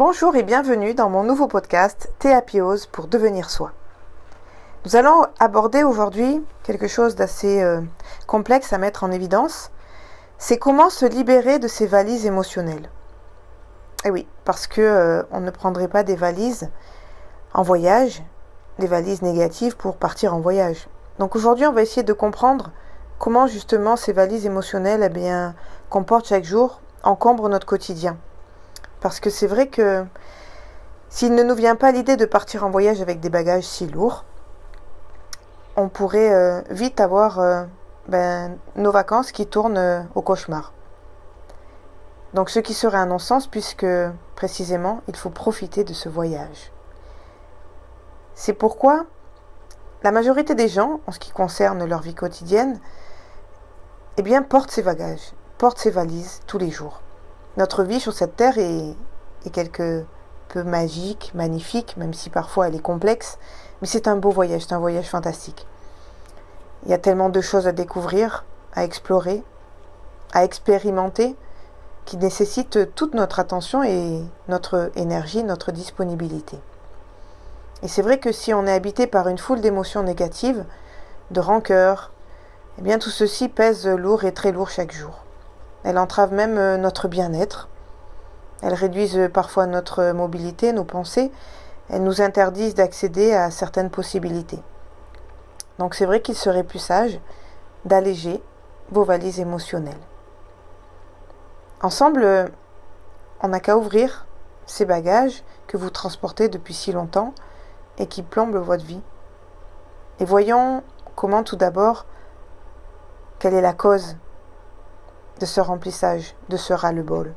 Bonjour et bienvenue dans mon nouveau podcast Théapiose pour devenir soi. Nous allons aborder aujourd'hui quelque chose d'assez complexe à mettre en évidence. C'est comment se libérer de ces valises émotionnelles. Et oui, parce que on ne prendrait pas des valises en voyage, des valises négatives pour partir en voyage. Donc aujourd'hui, on va essayer de comprendre comment justement ces valises émotionnelles qu'on porte chaque jour encombrent notre quotidien. Parce que c'est vrai que s'il ne nous vient pas l'idée de partir en voyage avec des bagages si lourds, on pourrait vite avoir nos vacances qui tournent au cauchemar. Donc ce qui serait un non-sens puisque précisément il faut profiter de ce voyage. C'est pourquoi la majorité des gens, en ce qui concerne leur vie quotidienne, portent ces bagages, portent ces valises tous les jours. Notre vie sur cette terre est quelque peu magique, magnifique, même si parfois elle est complexe, mais c'est un beau voyage, c'est un voyage fantastique. Il y a tellement de choses à découvrir, à explorer, à expérimenter, qui nécessitent toute notre attention et notre énergie, notre disponibilité. Et c'est vrai que si on est habité par une foule d'émotions négatives, de rancœur, tout ceci pèse lourd et très lourd chaque jour. Elles entravent même notre bien-être. Elles réduisent parfois notre mobilité, nos pensées. Elles nous interdisent d'accéder à certaines possibilités. Donc c'est vrai qu'il serait plus sage d'alléger vos valises émotionnelles. Ensemble, on n'a qu'à ouvrir ces bagages que vous transportez depuis si longtemps et qui plombent votre vie. Et voyons comment tout d'abord, quelle est la cause de ce remplissage, de ce ras-le-bol.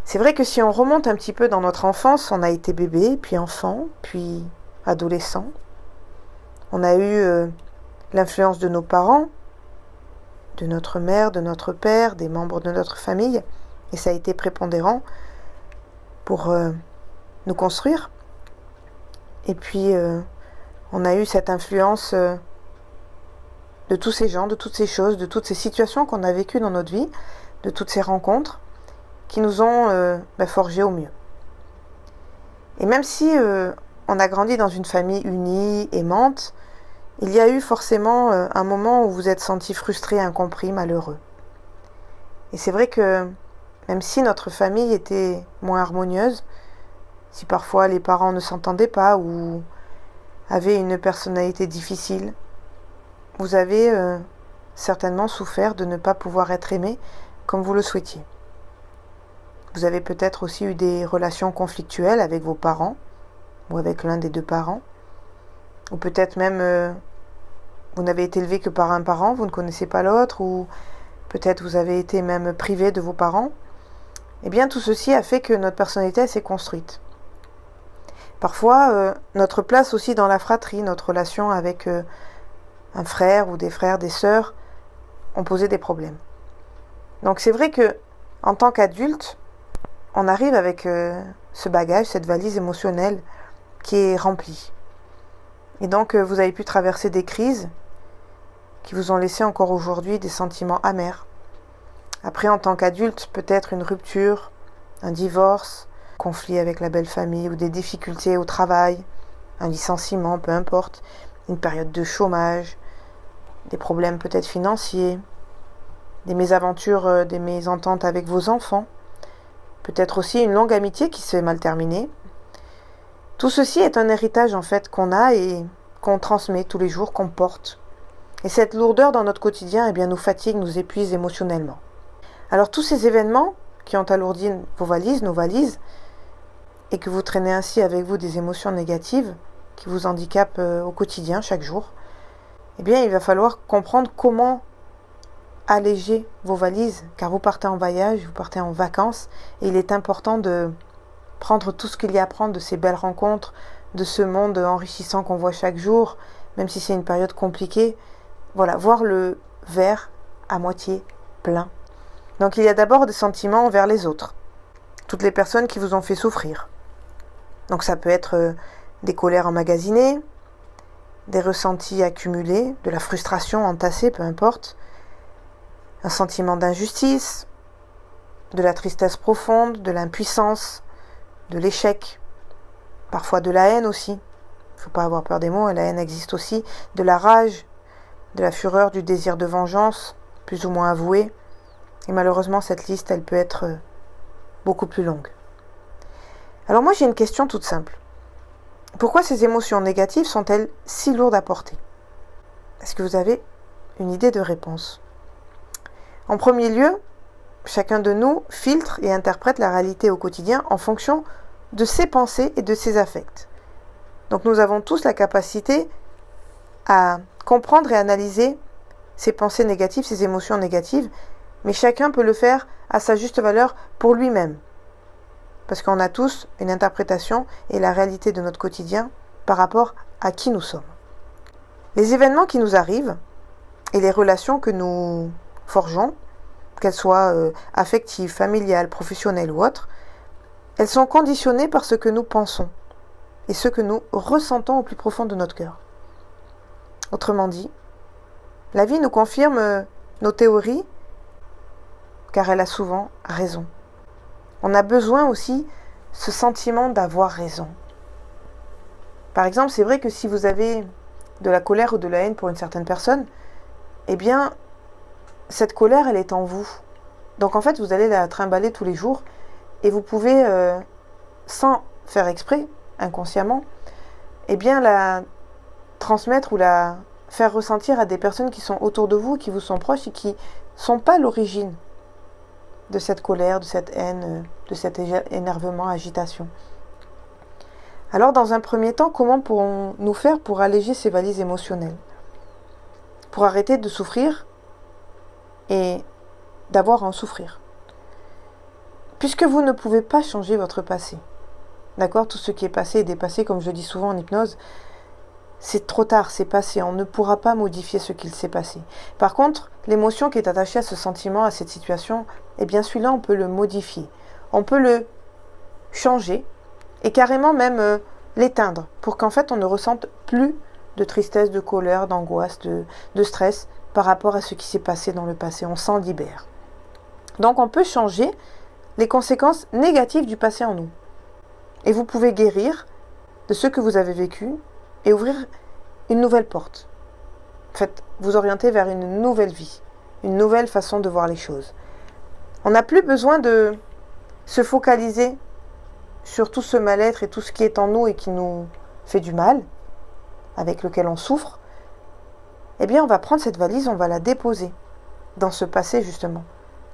C'est vrai que si on remonte un petit peu dans notre enfance, on a été bébé, puis enfant, puis adolescent. On a eu l'influence de nos parents, de notre mère, de notre père, des membres de notre famille, et ça a été prépondérant pour nous construire. Et puis, on a eu cette influence de tous ces gens, de toutes ces choses, de toutes ces situations qu'on a vécues dans notre vie, de toutes ces rencontres qui nous ont forgés au mieux. Et même si on a grandi dans une famille unie, aimante, il y a eu forcément un moment où vous vous êtes senti frustré, incompris, malheureux. Et c'est vrai que même si notre famille était moins harmonieuse, si parfois les parents ne s'entendaient pas ou avaient une personnalité difficile, vous avez certainement souffert de ne pas pouvoir être aimé comme vous le souhaitiez. Vous avez peut-être aussi eu des relations conflictuelles avec vos parents ou avec l'un des deux parents. Ou peut-être même vous n'avez été élevé que par un parent, vous ne connaissez pas l'autre, ou peut-être vous avez été même privé de vos parents. Tout ceci a fait que notre personnalité s'est construite. Parfois, notre place aussi dans la fratrie, notre relation avec un frère ou des frères, des sœurs, ont posé des problèmes. Donc c'est vrai que en tant qu'adulte, on arrive avec ce bagage, cette valise émotionnelle qui est remplie. Et donc vous avez pu traverser des crises qui vous ont laissé encore aujourd'hui des sentiments amers. Après, en tant qu'adulte, peut-être une rupture, un divorce, conflit avec la belle famille ou des difficultés au travail, un licenciement, peu importe, une période de chômage, des problèmes peut-être financiers, des mésaventures, des mésententes avec vos enfants, peut-être aussi une longue amitié qui s'est mal terminée. Tout ceci est un héritage en fait qu'on a et qu'on transmet tous les jours, qu'on porte. Et cette lourdeur dans notre quotidien nous fatigue, nous épuise émotionnellement. Alors tous ces événements qui ont alourdi vos valises, nos valises, et que vous traînez ainsi avec vous des émotions négatives qui vous handicapent au quotidien, chaque jour, il va falloir comprendre comment alléger vos valises, car vous partez en voyage, vous partez en vacances, et il est important de prendre tout ce qu'il y a à prendre de ces belles rencontres, de ce monde enrichissant qu'on voit chaque jour, même si c'est une période compliquée. Voilà, voir le verre à moitié plein. Donc il y a d'abord des sentiments envers les autres, toutes les personnes qui vous ont fait souffrir. Donc ça peut être des colères emmagasinées, des ressentis accumulés, de la frustration entassée, peu importe, un sentiment d'injustice, de la tristesse profonde, de l'impuissance, de l'échec, parfois de la haine aussi. Il ne faut pas avoir peur des mots, la haine existe aussi, de la rage, de la fureur, du désir de vengeance, plus ou moins avoué. Et malheureusement, cette liste, elle peut être beaucoup plus longue. Alors moi, j'ai une question toute simple. Pourquoi ces émotions négatives sont-elles si lourdes à porter? Est-ce que vous avez une idée de réponse? En premier lieu, chacun de nous filtre et interprète la réalité au quotidien en fonction de ses pensées et de ses affects. Donc nous avons tous la capacité à comprendre et analyser ces pensées négatives, ces émotions négatives, mais chacun peut le faire à sa juste valeur pour lui-même. Parce qu'on a tous une interprétation et la réalité de notre quotidien par rapport à qui nous sommes. Les événements qui nous arrivent et les relations que nous forgeons, qu'elles soient affectives, familiales, professionnelles ou autres, elles sont conditionnées par ce que nous pensons et ce que nous ressentons au plus profond de notre cœur. Autrement dit, la vie nous confirme nos théories car elle a souvent raison. On a besoin aussi ce sentiment d'avoir raison. Par exemple, c'est vrai que si vous avez de la colère ou de la haine pour une certaine personne, eh bien, cette colère, elle est en vous. Donc en fait, vous allez la trimballer tous les jours et vous pouvez, sans faire exprès, inconsciemment, eh bien la transmettre ou la faire ressentir à des personnes qui sont autour de vous, qui vous sont proches et qui ne sont pas l'origine de cette colère, de cette haine, de cet énervement, agitation. Alors dans un premier temps, comment pourrons-nous faire pour alléger ces valises émotionnelles? Pour arrêter de souffrir et d'avoir à en souffrir. Puisque vous ne pouvez pas changer votre passé, d'accord? Tout ce qui est passé est dépassé, comme je dis souvent en hypnose, c'est trop tard, c'est passé, on ne pourra pas modifier ce qu'il s'est passé. Par contre, l'émotion qui est attachée à ce sentiment, à cette situation, eh bien celui-là, on peut le modifier. On peut le changer et carrément même l'éteindre pour qu'en fait on ne ressente plus de tristesse, de colère, d'angoisse, de stress par rapport à ce qui s'est passé dans le passé. On s'en libère. Donc on peut changer les conséquences négatives du passé en nous. Et vous pouvez guérir de ce que vous avez vécu et ouvrir une nouvelle porte. En fait, vous orienter vers une nouvelle vie, une nouvelle façon de voir les choses. On n'a plus besoin de se focaliser sur tout ce mal-être et tout ce qui est en nous et qui nous fait du mal, avec lequel on souffre. Eh bien, on va prendre cette valise, on va la déposer dans ce passé, justement.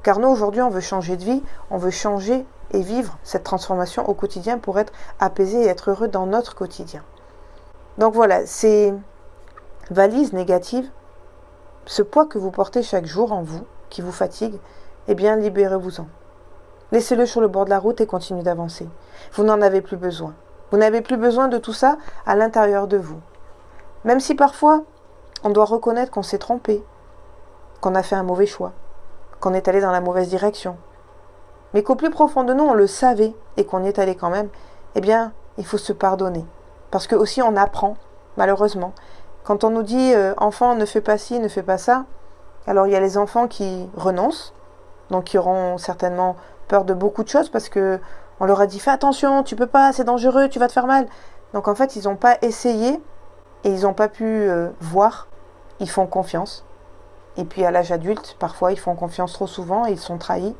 Car nous, aujourd'hui, on veut changer de vie, on veut changer et vivre cette transformation au quotidien pour être apaisé et être heureux dans notre quotidien. Donc voilà, ces valises négatives, ce poids que vous portez chaque jour en vous, qui vous fatigue, eh bien, libérez-vous-en. Laissez-le sur le bord de la route et continuez d'avancer. Vous n'en avez plus besoin. Vous n'avez plus besoin de tout ça à l'intérieur de vous. Même si parfois, on doit reconnaître qu'on s'est trompé, qu'on a fait un mauvais choix, qu'on est allé dans la mauvaise direction. Mais qu'au plus profond de nous, on le savait et qu'on y est allé quand même, eh bien, il faut se pardonner. Parce que aussi, on apprend, malheureusement. Quand on nous dit « enfant, ne fais pas ci, ne fais pas ça », alors il y a les enfants qui renoncent, donc qui auront certainement peur de beaucoup de choses parce que on leur a dit « fais attention, tu peux pas, c'est dangereux, tu vas te faire mal ». Donc en fait, ils n'ont pas essayé et ils n'ont pas pu voir, ils font confiance. Et puis à l'âge adulte, parfois, ils font confiance trop souvent et ils sont trahis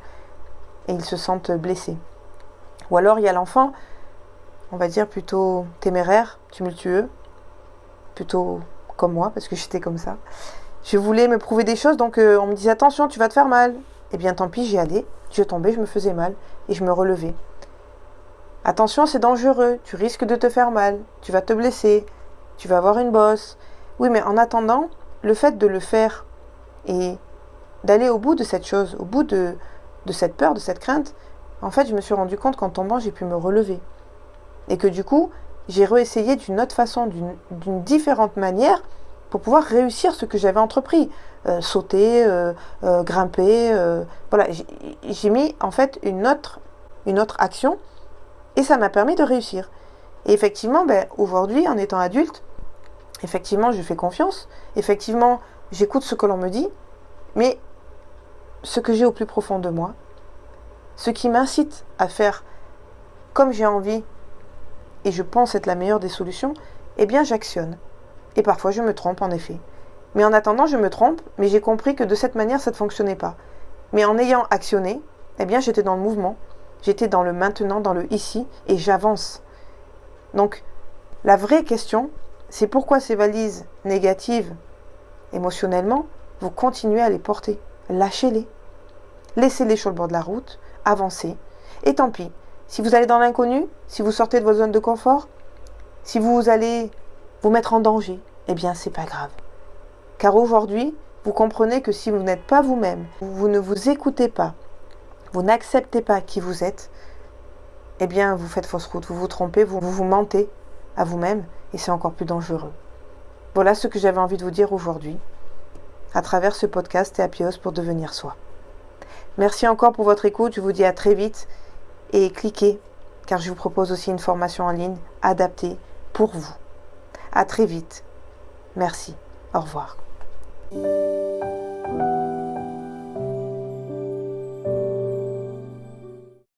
et ils se sentent blessés. Ou alors il y a l'enfant, on va dire plutôt téméraire, tumultueux, plutôt comme moi, parce que j'étais comme ça. Je voulais me prouver des choses, donc on me disait « attention, tu vas te faire mal ». Eh bien tant pis, j'y allais, je tombais, je me faisais mal et je me relevais. Attention, c'est dangereux, tu risques de te faire mal, tu vas te blesser, tu vas avoir une bosse. Oui, mais en attendant, le fait de le faire et d'aller au bout de cette chose, au bout de cette peur, de cette crainte, en fait, je me suis rendu compte qu'en tombant, j'ai pu me relever. Et que du coup, j'ai réessayé d'une autre façon, d'une différente manière pour pouvoir réussir ce que j'avais entrepris. Sauter, grimper, voilà. J'ai mis en fait une autre action et ça m'a permis de réussir. Et effectivement, aujourd'hui, en étant adulte, effectivement, je fais confiance. Effectivement, j'écoute ce que l'on me dit, mais ce que j'ai au plus profond de moi, ce qui m'incite à faire comme j'ai envie et je pense être la meilleure des solutions, eh bien j'actionne. Et parfois je me trompe en effet. Mais en attendant, je me trompe, mais j'ai compris que de cette manière, ça ne fonctionnait pas. Mais en ayant actionné, eh bien j'étais dans le mouvement, j'étais dans le maintenant, dans le ici, et j'avance. Donc, la vraie question, c'est pourquoi ces valises négatives, émotionnellement, vous continuez à les porter. Lâchez-les. Laissez-les sur le bord de la route, avancez. Et tant pis, si vous allez dans l'inconnu, si vous sortez de votre zone de confort, si vous allez vous mettre en danger, eh bien c'est pas grave. Car aujourd'hui, vous comprenez que si vous n'êtes pas vous-même, vous ne vous écoutez pas, vous n'acceptez pas qui vous êtes, eh bien vous faites fausse route, vous vous trompez, vous mentez à vous-même et c'est encore plus dangereux. Voilà ce que j'avais envie de vous dire aujourd'hui à travers ce podcast Théapios pour devenir soi. Merci encore pour votre écoute, je vous dis à très vite et cliquez car je vous propose aussi une formation en ligne adaptée pour vous. À très vite. Merci. Au revoir.